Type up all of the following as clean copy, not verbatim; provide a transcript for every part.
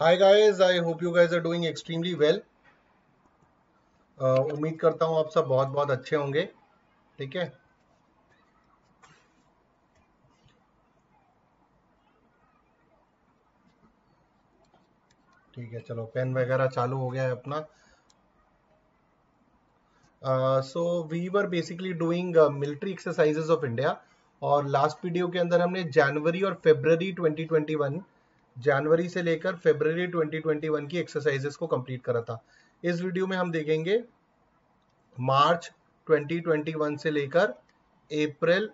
Hi guys, I hope you guys are doing extremely well. उम्मीद करता हूँ आप सब बहुत बहुत अच्छे होंगे। ठीक है। ठीक है, चलो पेन वगैरह चालू हो गया है अपना। So we were basically doing military exercises of India. और लास्ट वीडियो के अंदर हमने जनवरी और फरवरी 2021, जनवरी से लेकर फरवरी 2021 की एक्सरसाइजेस को कंप्लीट करा था। इस वीडियो में हम देखेंगे मार्च 2021 से लेकर अप्रैल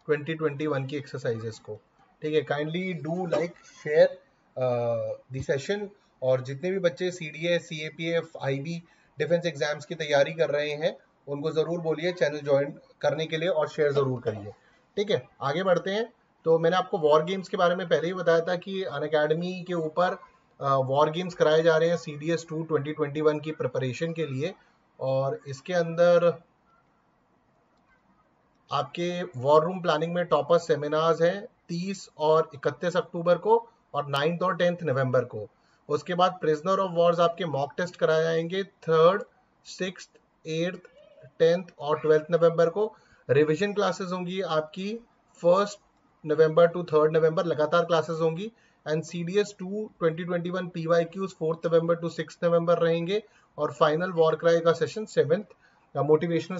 2021 की एक्सरसाइजेस को। ठीक है, kindly do like share the session. और जितने भी बच्चे CDS, CAPF, IB defence exams की तैयारी कर रहे हैं उनको जरूर बोलिए चैनल ज्वाइन करने के लिए और शेयर जरूर करिए। ठीक है, आगे बढ़ते हैं। तो मैंने आपको वॉर गेम्स के बारे में पहले ही बताया था कि अनअकैडमी के ऊपर वॉर गेम्स कराए जा रहे हैं सीडीएस 2 2021 की प्रिपरेशन के लिए। और इसके अंदर आपके वॉर रूम प्लानिंग में टॉपर सेमिनार्स हैं 30 और 31 अक्टूबर को और 9th और 10th नवंबर को। उसके बाद प्रिजनर ऑफ वॉर्स आपके मॉक टेस्ट कराए जाएंगे 3rd, 6th, 8th, 10th और 12th नवंबर को। रिवीजन क्लासेस होंगी आपकी 1st नवंबर टू 3rd नवंबर, लगातार क्लासेस होंगी। And CDS 2 2021 PYQs 4th November to 6th November रहेंगे। और फाइनल वॉर क्राई का सेशन 7th, मोटिवेशनल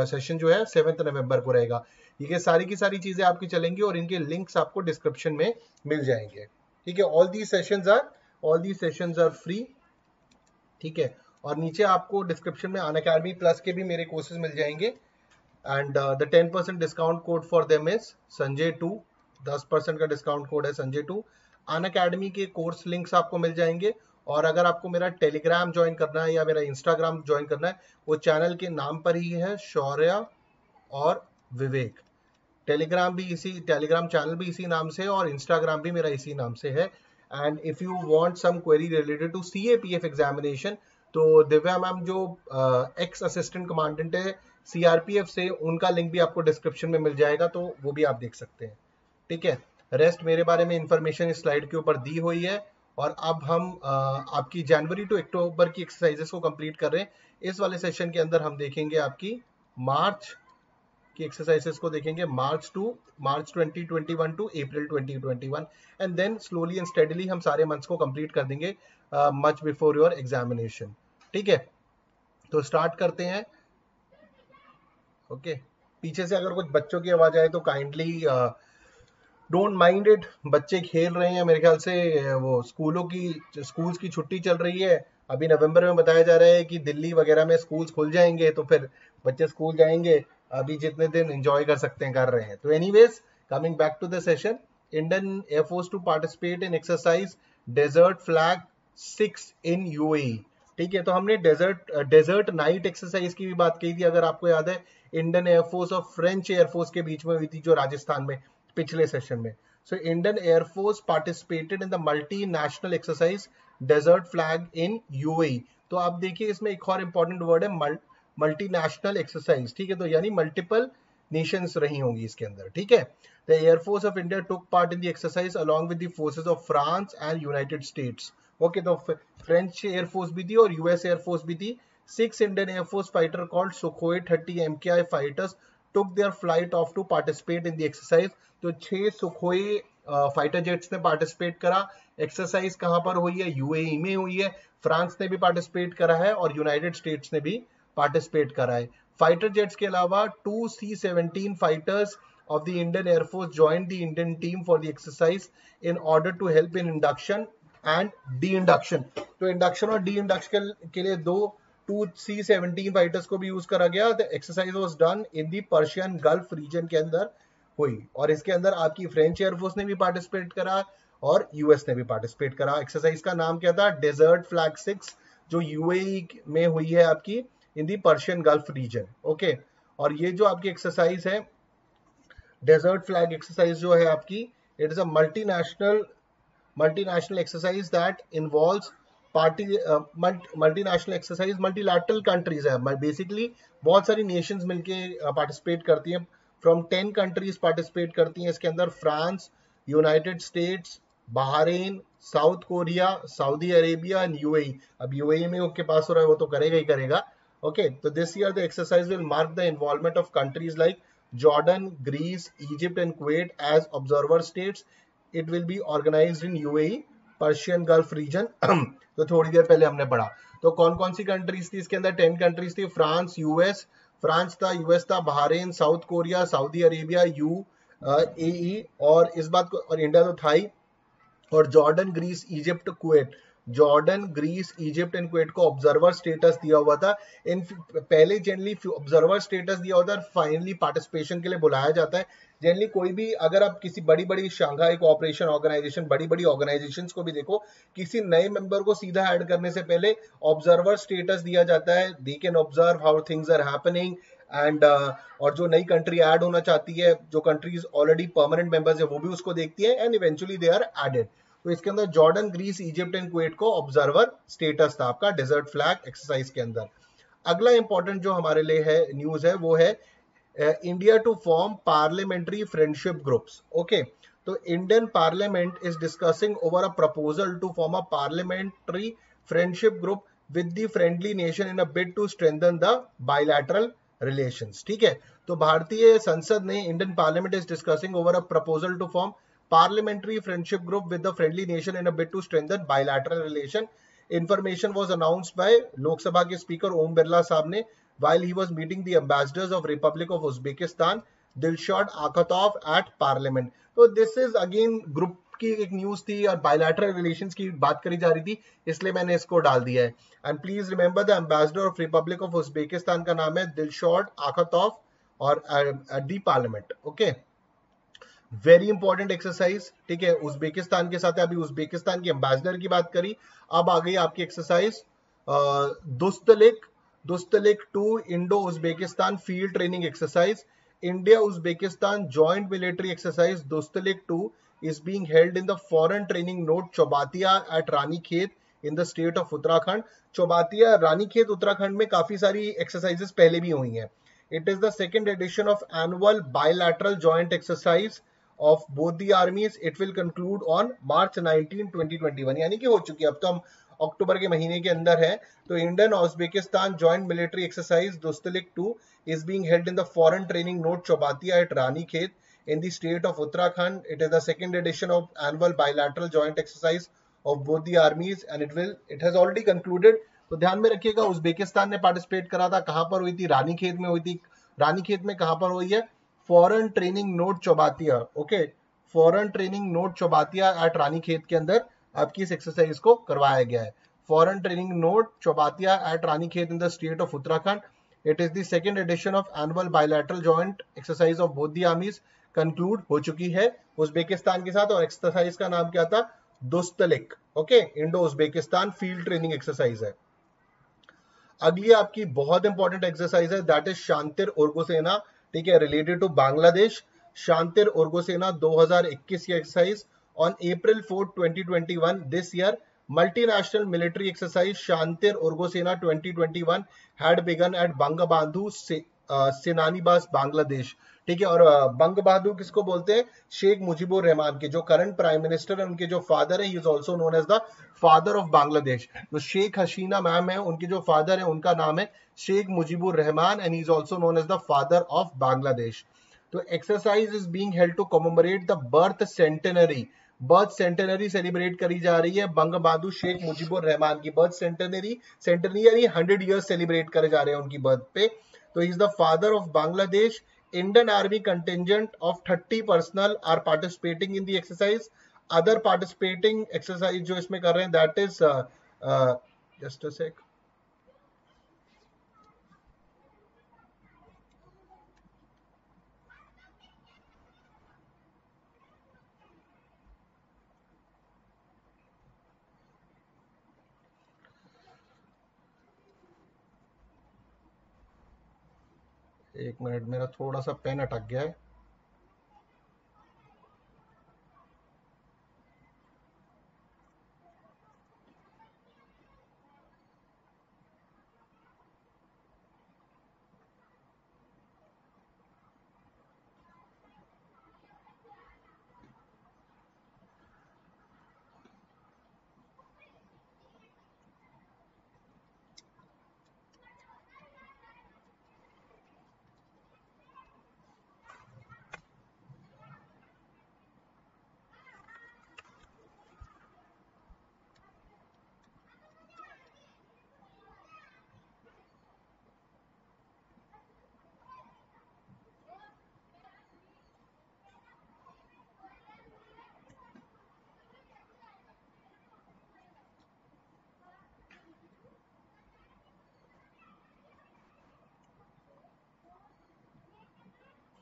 सेशन जो है 7th नवंबर को रहेगा। ये सारी की सारी चीजें आपकी चलेंगी और इनके लिंक्स आपको डिस्क्रिप्शन में मिल जाएंगे। ठीक है, all the sessions are free. ठीक है, और नीचे आपको डिस्क्रिप्शन में अनअकैडमी प्लस के भी मेरे कोर्सेज मिल जाएंगे। And the 10% discount code for them is Sanjay 2। 10% का डिस्काउंट कोड है संजय 2। अनअकैडमी के कोर्स लिंक्स आपको मिल जाएंगे। और अगर आपको मेरा टेलीग्राम ज्वाइन करना है या मेरा इंस्टाग्राम ज्वाइन करना है, वो चैनल के नाम पर ही है, शौर्य और विवेक। टेलीग्राम चैनल भी इसी नाम से है और इंस्टाग्राम भी मेरा इसी नाम से है। And if you want some query related to CAPF examination, तो दिव्या मैम जो एक्स असिस्टेंट कमांडेंट है सीआरपीएफ से, उनका लिंक भी आपको डिस्क्रिप्शन में मिल जाएगा, तो वो भी आप देख सकते हैं। ठीक है, रेस्ट मेरे बारे में इंफॉर्मेशन इस स्लाइड के ऊपर दी हुई है। और अब हम आपकी जनवरी टू अक्टूबर की एक्सरसाइजेस को कंप्लीट कर रहे हैं। इस वाले सेशन के अंदर हम देखेंगे आपकी मार्च की एक्सरसाइजेस को देखेंगे, March 2021 to April 2021। And then slowly and steadily हम सारे मंथ्स को कंप्लीट कर देंगे मच बिफोर योर एग्जामिनेशन। ठीक है, तो स्टार्ट करते हैं। ओके, पीछे से अगर कुछ बच्चों की आवाज आए तो काइंडली डोंट माइंड इट। बच्चे खेल रहे हैं मेरे ख्याल से, वो स्कूल्स की छुट्टी चल रही है। अभी नवंबर में बताया जा रहा है कि दिल्ली वगैरह में स्कूल्स खुल जाएंगे, तो फिर बच्चे स्कूल जाएंगे। अभी जितने दिन एंजॉय कर सकते हैं कर रहे हैं। तो anyways, coming back to the session, Indian Air Force to participate in exercise desert flag 6 in UAE. ठीक है, तो हमने डेजर्ट नाइट एक्सरसाइज की भी बात की थी, अगर आपको याद है। इंडियन एयरफोर्स और फ्रेंच एयरफोर्स के बीच में हुई थी जो राजस्थान में, पिछले सेशन में। So Indian Air Force participated in the multi national exercise desert flag in UAE. तो आप देखिए इसमें एक और इंपॉर्टेंट वर्ड है, मल्टी नेशनल एक्सरसाइज। ठीक है, तो यानी मल्टीपल नेशंस रही होंगी इसके अंदर। ठीक है, the air force of India took part in the exercise along with the forces of France and United states. Okay, तो फ्रेंच एयरफोर्स भी थी और यूएस एयरफोर्स भी थी। 6 Indian air force fighter called Sukhoi 30 MKI fighters took their flight off to participate in the exercise। तो 6 Sukhoi fighter jets ने participate करा। Exercise कहां पर हुई है? यूएई में हुई है। फ्रांस ने भी पार्टिसिपेट करा है और यूनाइटेड स्टेट्स ने भी पार्टिसिपेट करा है। फाइटर जेट्स के अलावा 2 C-17 fighters of the Indian Air Force joined the Indian team for the exercise in order to help in induction and de-induction। तो इंडक्शन और डी इंडक्शन के लिए 2 C-17 फाइटर्स को भी यूज करा गया। The exercise was done in the Persian Gulf region के अंदर हुई। और इसके अंदर आपकी फ्रेंच एयरफोर्स ने भी पार्टिसिपेट करा और यूएस ने भी पार्टिसिपेट करा। एक्सरसाइज का नाम क्या था? डेजर्ट फ्लैग 6, जो यूएई में हुई है आपकी इन दी पर्शियन गल्फ रीजन। ओके, और ये जो आपकी एक्सरसाइज है डेजर्ट फ्लैग एक्सरसाइज जो है आपकी, it is a multinational exercise that involves multinational exercise, multilateral countries है बेसिकली। बहुत सारी नेशंस मिलके पार्टिसिपेट करती हैं। फ्रॉम 10 कंट्रीज पार्टिसिपेट करती हैं इसके अंदर। France, United states, Bahrain, south Korea, Saudi Arabia and UAE. अब यूएई में उसके पास हो रहा है, वो तो करेगा ही करेगा। ओके, तो this year the exercise will mark the involvement of countries like Jordan, Greece, Egypt and Kuwait as observer states. It will be organised in UAE, Persian Gulf region. तो थोड़ी देर पहले हमने पढ़ा। तो कौन कौन सी कंट्रीज थी इसके अंदर? 10 कंट्रीज थी। फ्रांस, यूएस, फ्रांस था, यूएस था, Bahrain, south Korea, Saudi Arabia, UAE, और इस बात को, और इंडिया तो था ही, और Jordan, Greece, Egypt, Kuwait. Jordan, Greece, Egypt and Kuwait को ऑब्जर्वर स्टेटस दिया हुआ था। इन पहले जनरली ऑब्जर्वर स्टेटस दिया होता है, फाइनली पार्टिसिपेशन के लिए बुलाया जाता है। जनरली कोई भी, अगर आप किसी बड़ी बड़ी शंघाई कोऑपरेशन ऑर्गेनाइजेशन, बड़ी बड़ी ऑर्गेनाइजेशंस को भी देखो, किसी नए मेंबर को सीधा ऐड करने से पहले ऑब्जर्वर स्टेटस दिया जाता है। They can observe how things are happening and और जो नई कंट्री ऐड होना चाहती है, जो कंट्रीज ऑलरेडी परमानेंट मेंबर्स है, वो भी उसको देखती है and eventually they are added. तो इसके अंदर Jordan, Greece, Egypt and Kuwait को ऑब्जर्वर स्टेटस था आपका डेजर्ट फ्लैग एक्सरसाइज के अंदर। अगला इंपॉर्टेंट जो हमारे लिए है न्यूज है, वो है India to form parliamentary friendship groups. Okay, तो Indian parliament is discussing over a proposal to form a parliamentary friendship group with the friendly nation in a bid to strengthen the bilateral relations. ठीक है, तो भारतीय संसद ने, Indian parliament is discussing over a proposal to form parliamentary friendship group with the friendly nation in a bid to strengthen bilateral relation. Information was announced by Lok Sabha के speaker Om Birla साहब ने while he was meeting the ambassadors of Republic of Uzbekistan, Dilshad Akhatov at Parliament. तो this is again group की एक news थी और bilateral relations की बात करी जा रही थी, इसलिए मैंने इसको डाल दिया है। And please remember the ambassador of Republic of Uzbekistan का नाम है दिलशाद आखतोव और दी parliament. Okay, very important exercise. ठीक है, उज्बेकिस्तान के साथ अभी उज्बेकिस्तान की एम्बेसडर की बात करी, अब आ गई आपकी exercise Dustlik, Dustlik 2 Indo Uzbekistan field training exercise. India Uzbekistan joint military exercise Dustlik 2 is being held in the foreign training node Chaubattia at Ranikhet in the state of Uttarakhand. Chaubattia Ranikhet Uttarakhand में काफी सारी एक्सरसाइजेस पहले भी हुई हैं। It is the second edition of annual bilateral joint exercise of both the armies. It will conclude on March 19, 2021, यानी कि हो चुकी है, अब तो हम अक्टूबर के महीने के अंदर है। तो Indian Uzbekistan joint military exercise Dustlik 2 is being held in the foreign training node Chaubattia at Ranikhet in the state of Uttarakhand. It is the second edition of annual bilateral joint exercise of both the armies and it has already concluded. तो ध्यान में रखिएगा, Uzbekistan ने participate करा था, कहां पर हुई थी? रानीखेत में हुई थी। रानीखेत में कहां पर हुई है? Foreign training node Chaubattia. Okay, foreign training node Chaubattia at Ranikhet के अंदर आपकी इस एक्सरसाइज को करवाया गया है। Foreign training node Chaubattia at Ranikhet in the state of Uttarakhand. It is the second edition of annual bilateral joint exercise of both the armies, conclude हो चुकी है उज्बेकिस्तान के साथ, और एक्सरसाइज का नाम क्या था? Dustlik. Okay, Indo Uzbekistan field training exercise है। अगली आपकी बहुत इंपॉर्टेंट एक्सरसाइज है, दैट इज शांतिर उर्गोसेना। ठीक है, रिलेटेड टू बांग्लादेश। शांतिर उर्गोसेना 2021 की exercise on April 4, 2021 this year. Multinational military exercise Shantir Ogroshena 2021 had begun at Bangabandhu Senanibas Bangladesh. ठीक है, और बंग बहादुर किसको बोलते हैं? शेख मुजीबुर रहमान के जो करंट प्राइम मिनिस्टर है, उनके जो फादर है, he is also known as the father of Bangladesh. तो शेख हसीना मैम है, उनके जो फादर है उनका नाम है Sheikh Mujibur Rahman and he is also known as the father of Bangladesh. तो exercise is being held to commemorate the birth centenary. Birth centenary celebrate करी जा रही है बंग बहादुर शेख मुजीबुर रहमान की। बर्थ सेंटेनरी, सेंटेनरी यानी 100 ईयर्स सेलिब्रेट करे जा रहे हैं उनकी बर्थ पे। तो he is the father of Bangladesh. Indian Army contingent of 30 personnel are participating in the exercise. Other participating exercise जो इसमें कर रहे हैं, that is just a sec. एक मिनट, मेरा थोड़ा सा पेन अटक गया है।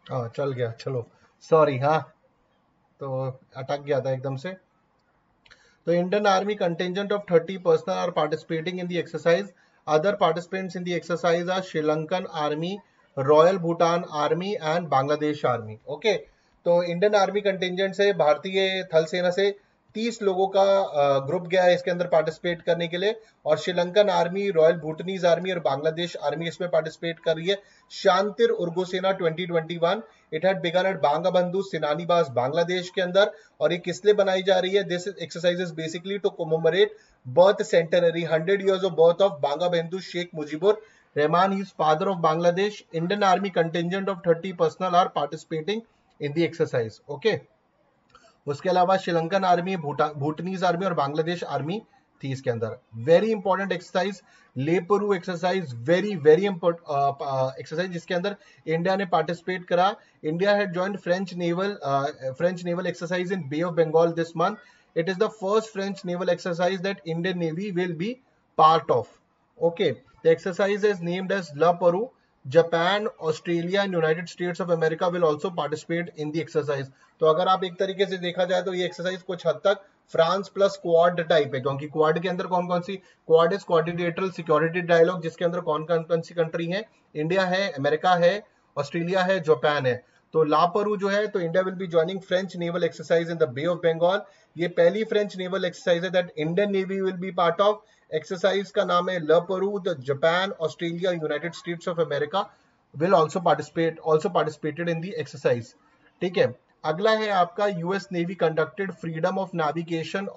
हाँ चल गया, चलो सॉरी। हाँ, तो अटक गया था एकदम से। The Indian Army contingent of 30 personnel are participating in the exercise. Other participants in the exercise are Sri Lankan Army, Royal Bhutan Army and Bangladesh Army. Okay, तो इंडियन आर्मी कंटिजेंट से भारतीय थल सेना से 30 लोगों का ग्रुप गया है इसके अंदर पार्टिसिपेट करने के लिए, और Sri Lankan army, royal Bhutanese army और बांग्लादेश आर्मी इसमें पार्टिसिपेट कर रही है। Shantir Ogroshena 2021, it had begun at Bangabandhu Senanibas Bangladesh के अंदर। और ये किस लिए बनाई जा रही है? This exercise is basically to commemorate birth centenary 100 years of birth of Bangabandhu Sheikh Mujibur Rahman, he is father of Bangladesh. Indian Army contingent of 30 personnel are participating in the exercise. Okay. उसके अलावा Sri Lankan army, भूटानीज army और Bangladesh army थी इसके अंदर। Very important exercise, La Perouse exercise, very very important exercise जिसके अंदर India ने participate करा। India had joined French naval exercise in Bay of Bengal this month. It is the first French naval exercise that Indian navy will be part of. Okay, the exercise is named as La Perouse. Japan, Australia and United States of America will also participate in the exercise. तो अगर आप एक तरीके से देखा जाए तो ये एक्सरसाइज कुछ हद तक फ्रांस प्लस क्वाड टाइप है, क्योंकि क्वाड के अंदर कौन कौन सी, Quad is quadrilateral security dialogue, जिसके अंदर कौन कौन सी कंट्री है? इंडिया है, अमेरिका है, ऑस्ट्रेलिया है, जापान है। तो लापरू जो है, तो India will be joining French naval exercise in the Bay of Bengal. ये पहली फ्रेंच नेवल एक्सरसाइज है that Indian navy will be part of. Exercise का नाम है La Perouse. The Japan, Australia, United States of America will also participated in the exercise। ठीक है, अगला है आपका US Navy conducted freedom of navigation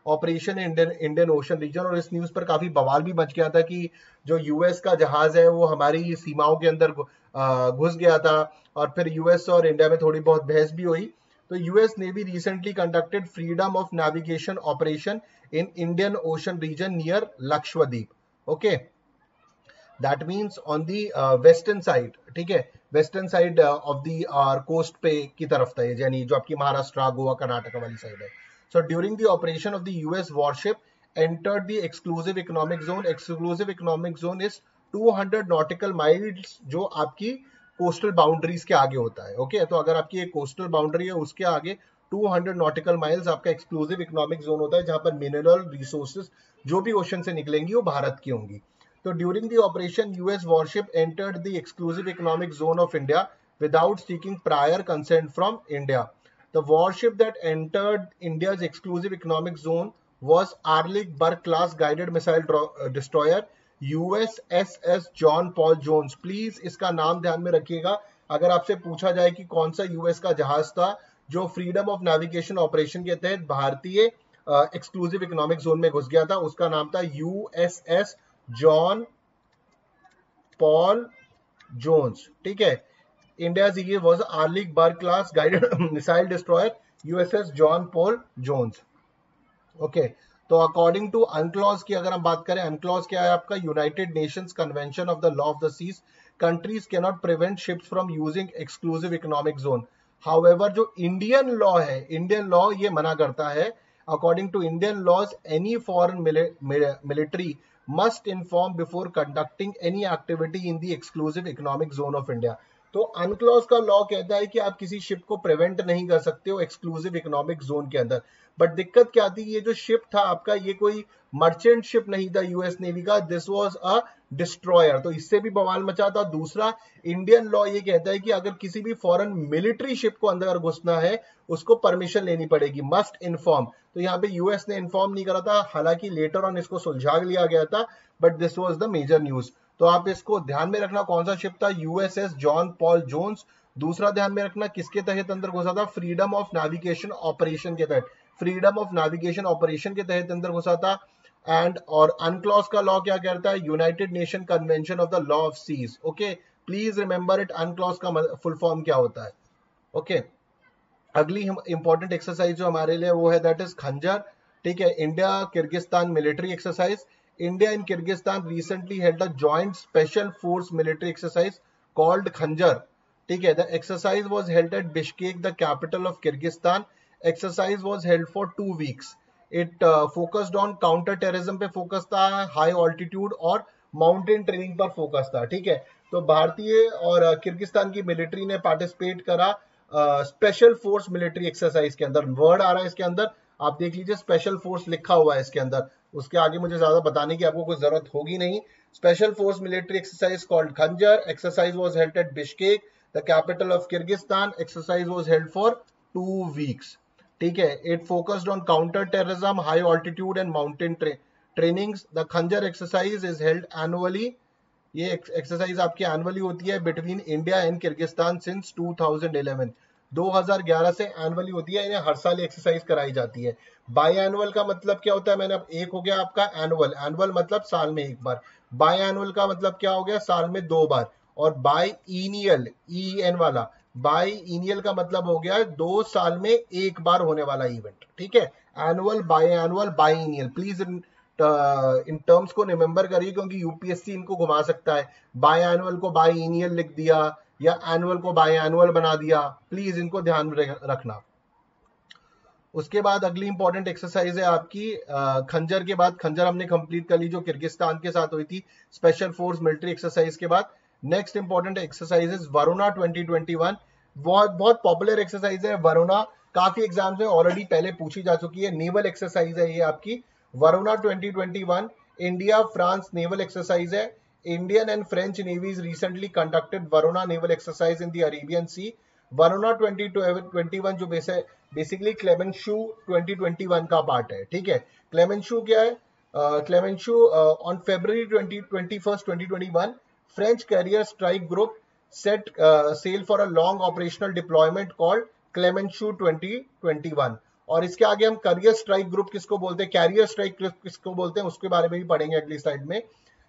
operation Indian Ocean region. और इस न्यूज पर काफी बवाल भी मच गया था कि जो यूएस का जहाज है वो हमारी सीमाओं के अंदर घुस गया था, और फिर यूएस और इंडिया में थोड़ी बहुत बहस भी हुई। तो US Navy recently conducted freedom of navigation operation in Indian Ocean region near Lakshadweep. Okay, that means on the western side. ठीक है, western side of the coast पे की तरफ था ये, यानी जो आपकी महाराष्ट्र, गोवा, कर्नाटका वाली साइड है। So during the operation of the US worship entered the exclusive economic zone. Exclusive economic zone is 200 nautical miles, जो आपकी कोस्टल बाउंड्रीज के आगे होता है। ओके, तो अगर आपकी एक कोस्टल बाउंड्री है उसके आगे 200 नॉटिकल माइल्स आपका एक्सक्लूसिव इकोनॉमिक जोन होता है, जहां पर मिनरल रिसोर्सेज जो भी ओशन से निकलेंगी वो भारत की होंगी। So during the operation, US warship entered the exclusive economic zone of India without seeking prior consent from India. The warship that entered India's exclusive economic zone was Arleigh Burke class guided missile destroyer USS John Paul Jones। Please इसका नाम ध्यान में रखिएगा, अगर आपसे पूछा जाए कि कौन सा यूएस का जहाज था जो फ्रीडम ऑफ नेविगेशन ऑपरेशन के तहत भारतीय एक्सक्लूसिव इकोनॉमिक जोन में घुस गया था, उसका नाम था USS जॉन पॉल जोन्स। ठीक है, इंडिया ये was Arleigh Burke class guided missile destroyer USS John Paul Jones. Okay, तो अकॉर्डिंग टू अनक्लॉज की अगर हम बात करें, अनक्लॉज क्या है आपका? United Nations convention of the law of the seas, countries can not prevent ships from using exclusive economic zone. However जो इंडियन लॉ है, इंडियन लॉ ये मना करता है, according to Indian laws any foreign military must inform before conducting any activity in the exclusive economic zone of India। तो अनक्लॉज का law कहता है कि आप किसी शिप को प्रिवेंट नहीं कर सकते हो एक्सक्लूसिव इकोनॉमिक जोन के अंदर। बट दिक्कत क्या थी, ये जो शिप था आपका, ये कोई मर्चेंट शिप नहीं था यूएस नेवी का, दिस वाज अ डिस्ट्रॉयर, तो इससे भी बवाल मचा था। दूसरा, इंडियन लॉ ये कहता है कि अगर किसी भी फॉरेन मिलिट्री शिप को अंदर घुसना है उसको परमिशन लेनी पड़ेगी, मस्ट इन्फॉर्म। तो यहाँ पे यूएस ने इन्फॉर्म नहीं करा था, हालांकि लेटर ऑन इसको सुलझा लिया गया था, but this was the major news. तो आप इसको ध्यान में रखना, कौन सा शिप था? USS John Paul Jones. दूसरा ध्यान में रखना किसके तहत अंदर घुसा था? फ्रीडम ऑफ नेविगेशन ऑपरेशन के तहत, फ्रीडम ऑफ नेविगेशन ऑपरेशन के तहत अंदर घुसा था। एंड और अनक्लॉज का लॉ क्या कहता है? United Nation Convention of the law of seas. Okay, please remember it, UNCLOS का फुल फॉर्म क्या होता है? ओके, अगली इंपॉर्टेंट एक्सरसाइज जो हमारे लिए वो है दैट इज खंजर। ठीक है, India Kyrgyzstan military exercise. India and Kyrgyzstan recently held a joint special force military exercise called Khanjar। ठीक है, the exercise was held at Bishkek, the capital of Kyrgyzstan। Exercise was held for 2 weeks। It focused on counter terrorism पे focus था, high altitude और mountain training पर focus था। ठीक है, तो भारतीय और किर्गिस्तान की मिलिट्री ने पार्टिसिपेट करा स्पेशल फोर्स मिलिट्री एक्सरसाइज के अंदर। वर्ड आ रहा है इसके अंदर, आप देख लीजिए, स्पेशल फोर्स लिखा हुआ है इसके अंदर। उसके आगे मुझे ज्यादा बताने की आपको कोई जरूरत होगी नहीं। Special force military exercise called Khanjar. Exercise was held at Bishkek, the capital of Kyrgyzstan. Exercise was held for 2 weeks. ठीक है, it focused on counter terrorism, high altitude and mountain trainings. The Khanjar exercise is held annually. ये exercise आपकी annually होती है between India and Kyrgyzstan since 2011। 2011 से annually होती है, इन्हें हर साल एक्सरसाइज कराई जाती है। बाई एनुअल का मतलब क्या होता है, मैंने अब एक हो गया आपका एनुअल, एनुअल मतलब साल में एक बार। बाई एनुअल का मतलब क्या हो गया, साल में 2 बार। और बाई ईनियल, ई एन वाला, बाई ईनियल का मतलब हो गया 2 साल में एक बार होने वाला इवेंट। ठीक है, एनुअल, बाई ईनियल, प्लीज इन टर्म्स को रिमेंबर करिए, क्योंकि यूपीएससी इनको घुमा सकता है। बाई एनुअल को बाई ईनियल लिख दिया या एनुअल को बाई एनुअल बना दिया, प्लीज इनको ध्यान में रखना। उसके बाद अगली इंपॉर्टेंट एक्सरसाइज है आपकी खंजर के बाद। खंजर हमने कंप्लीट कर ली जो किर्गिस्तान के साथ हुई थी स्पेशल फोर्स मिलिट्री एक्सरसाइज के बाद। Next important exercise is Varuna 2021। बहुत पॉपुलर एक्सरसाइज है वरुणा, काफी एग्जाम्स में ऑलरेडी पहले पूछी जा चुकी है। नेवल एक्सरसाइज है ये आपकी Varuna 2021। India France naval exercise है। Indian and French navies recently conducted Varuna naval exercise in the Arabian sea. Varuna 2021 जो बेसिकली क्लेमेंशू 2021 का पार्ट है। ठीक है, क्लेमेंशू क्या है, Clemenceau on February 21st 2021 French carrier strike group set sail for a long operational deployment called Clemenceau 2021। और इसके आगे हम कैरियर स्ट्राइक ग्रुप किसको बोलते हैं, कैरियर स्ट्राइक ग्रुप किसको बोलते हैं, उसके बारे में भी पढ़ेंगे अगली स्लाइड में।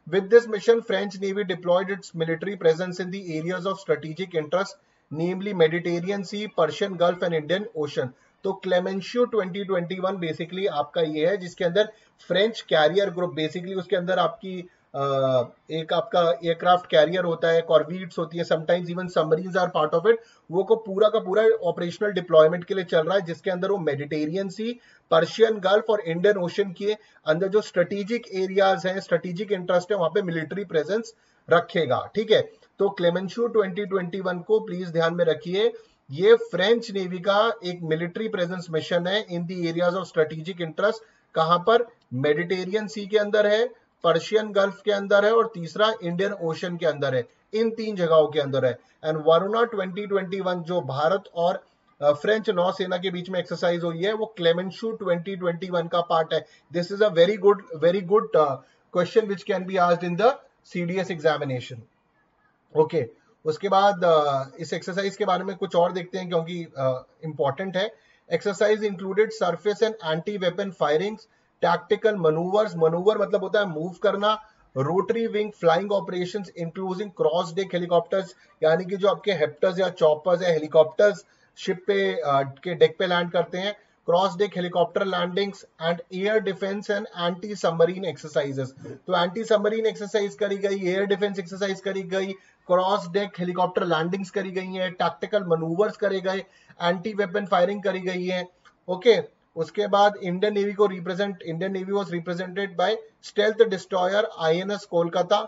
With this mission, French Navy deployed its military presence in the areas of strategic interest, namely Mediterranean Sea, Persian Gulf and Indian Ocean। तो क्लेमेंशू 2021 बेसिकली आपका ये है जिसके अंदर फ्रेंच कैरियर ग्रुप, बेसिकली उसके अंदर आपकी एक आपका एयरक्राफ्ट कैरियर होता है, कॉर्वेट्स होती है, sometimes even submarines are part of it. वो को पूरा का पूरा ऑपरेशनल डिप्लॉयमेंट के लिए चल रहा है, जिसके अंदर वो मेडिटेरियन सी, पर्शियन गल्फ और इंडियन ओशन के अंदर जो स्ट्रेटेजिक एरियाज हैं, स्ट्रेटेजिक इंटरेस्ट है, वहां पे मिलिट्री प्रेजेंस रखेगा। ठीक है, तो क्लेमेंशू 2021 को प्लीज ध्यान में रखिए, ये फ्रेंच नेवी का एक मिलिट्री प्रेजेंस मिशन है इन दी एरियाज ऑफ स्ट्रेटेजिक इंटरेस्ट। कहां पर, मेडिटेरियन सी के अंदर है, पर्शियन गल्फ के अंदर है और तीसरा इंडियन ओशन के अंदर है। इन 3 जगहों के अंदर है। एंड वरुणा 2021 जो भारत और फ्रेंच नौसेना के बीच में एक्सरसाइज हुई है वो क्लेमेंशू 2021 का पार्ट है। This is a very good question which can be asked in the CDS examination. Okay, उसके बाद इस एक्सरसाइज के बारे में कुछ और देखते हैं क्योंकि इंपॉर्टेंट है। Exercise included surface and anti weapon firings, tactical manoeuvres, manoeuvre मतलब होता है मूव करना, rotary wing flying operations including cross deck helicopters, यानी कि जो आपके हेप्टर्स या चॉपर्स या हेलीकॉप्टर्स शिप पे के डेक पे लैंड करते हैं, cross deck helicopter landings and air defence and anti submarine exercises. तो एंटी सबमरीन एक्सरसाइज करी गई, एयर डिफेंस एक्सरसाइज करी गई, क्रॉस डेक हेलीकॉप्टर लैंडिंग्स करी गई हैं, टैक्टिकल मनूवर्स करे गए, एंटी वेपन फायरिंग करी गई है। ओके, उसके बाद Indian navy was represented by stealth destroyer INS Kolkata.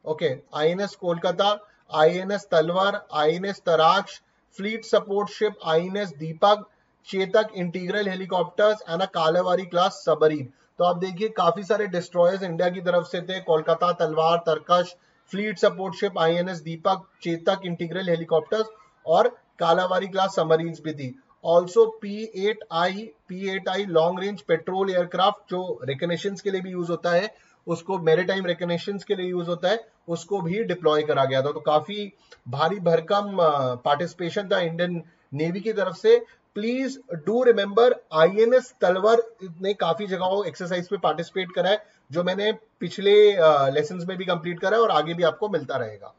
Okay, INS Kolkata, INS Talwar, INS Tarkash, fleet support ship INS Deepak, Chetak integral helicopters and a Kalvari class submarine. तो आप देखिए काफी सारे डिस्ट्रॉयर्स इंडिया की तरफ से थे, कोलकाता, तलवार, तरकश, fleet support ship INS Deepak, Chetak integral helicopters और कालावारी क्लास सबमरीन्स भी थी। Also P8I long range petrol aircraft जो रिकनेशंस के लिए भी यूज होता है, उसको मैरीटाइम रिकनेशंस के लिए यूज होता है, उसको भी डिप्लॉय करा गया था। तो काफी भारी भरकम पार्टिसिपेशन था इंडियन नेवी की तरफ से। प्लीज डू रिमेंबर आईएनएस तलवार ने काफी जगहों एक्सरसाइज पे पार्टिसिपेट करा है, जो मैंने पिछले लेसन्स में भी कंप्लीट करा है और आगे भी आपको मिलता रहेगा।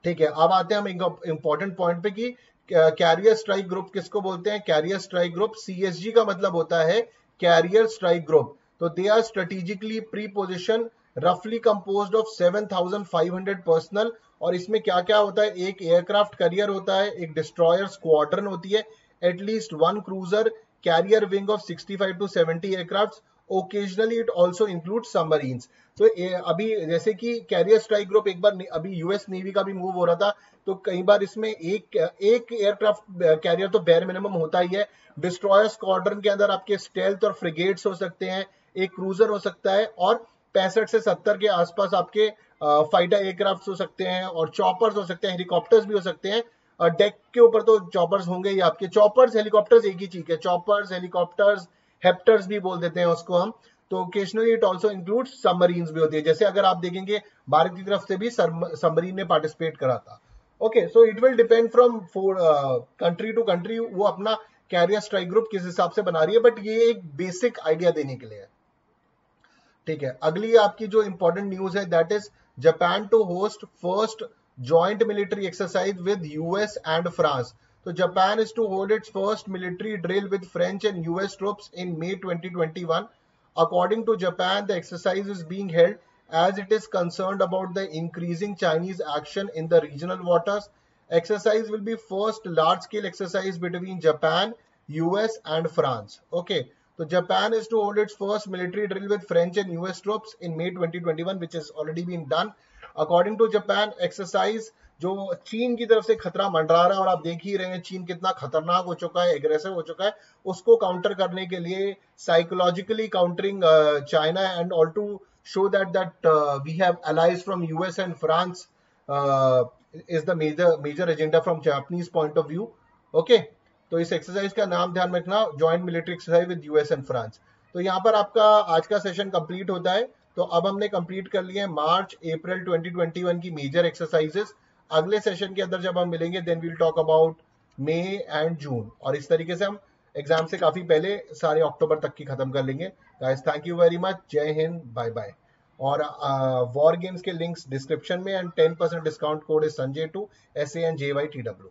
ठीक है, अब आते हैं हम इंपॉर्टेंट पॉइंट पे कि कैरियर स्ट्राइक ग्रुप किसको बोलते हैं। कैरियर स्ट्राइक ग्रुप, सीएसजी का मतलब होता है कैरियर स्ट्राइक ग्रुप। तो they are strategically pre position, रफली कंपोज्ड ऑफ 7,500 पर्सनल। और इसमें क्या क्या होता है, एक एयरक्राफ्ट कैरियर होता है, एक डिस्ट्रॉयर स्क्वाड्रन होती है, at least 1 cruiser, carrier wing of 65 to 70 aircraft, occasionally it also include submarines. तो अभी जैसे कि कैरियर स्ट्राइक ग्रुप एक बार अभी यूएस नेवी का भी मूव हो रहा था, तो कई बार इसमें एक एयरक्राफ्ट कैरियर तो बेयर मिनिमम होता ही है। डिस्ट्रॉयर स्क्वाड्रन के अंदर आपके स्टेल्थ और फ्रिगेट्स हो सकते हैं, एक क्रूजर हो सकता है, और 65 से 70 के आसपास आपके फाइटर एयरक्राफ्ट हो सकते हैं, और चॉपर्स हो सकते हैं, हेलीकॉप्टर्स भी हो सकते हैं। डेक के ऊपर तो चॉपर्स होंगे ही आपके। चॉपर्स हेलीकॉप्टर्स एक ही चीज है, चॉपर्स हेलीकॉप्टर्स हेप्टर्स भी बोल देते हैं उसको हम। तो occasionally it also include submarines भी होती है, जैसे अगर आप देखेंगे भारत की तरफ से भी सबमरीन ने पार्टिसिपेट करा था। Okay, so it will depend from country to country, वो अपना कैरियर स्ट्राइक ग्रुप किस हिसाब से बना रही है, बट ये एक बेसिक आइडिया देने के लिए है। ठीक है, अगली आपकी जो इंपॉर्टेंट न्यूज है that is Japan to host first joint military exercise with US and France. तो Japan is to hold its first military drill with French and US troops in May 2021. According to Japan, the exercise is being held as it is concerned about the increasing Chinese action in the regional waters. Exercise will be first large-scale exercise between Japan, US and France. Okay, so Japan is to hold its first military drill with French and US troops in May 2021, which has already been done. According to Japan, exercise जो चीन की तरफ से खतरा मंडरा रहा है, और आप देख ही रहे हैं चीन कितना खतरनाक हो चुका है, एग्रेसिव हो चुका है, उसको काउंटर करने के लिए psychologically countering China and all to show that we have allies from US and France is the major agenda from Japanese point of view. Okay, तो इस एक्सरसाइज का नाम ध्यान रखना, joint military exercise with US and France. तो यहाँ पर आपका आज का सेशन कंप्लीट होता है। तो अब हमने कंप्लीट कर लिए मार्च अप्रैल 2021 की मेजर एक्सरसाइजेस। अगले सेशन के अंदर जब हम मिलेंगे then we'll talk about May and June, और इस तरीके से हम एग्जाम से काफी पहले सारे अक्टूबर तक की खत्म कर लेंगे। Guys, thank you very much, जय हिंद, बाय बाय। और वॉर गेम्स के लिंक्स डिस्क्रिप्शन में, and 10% discount code is Sanjay 2 SANJYTW।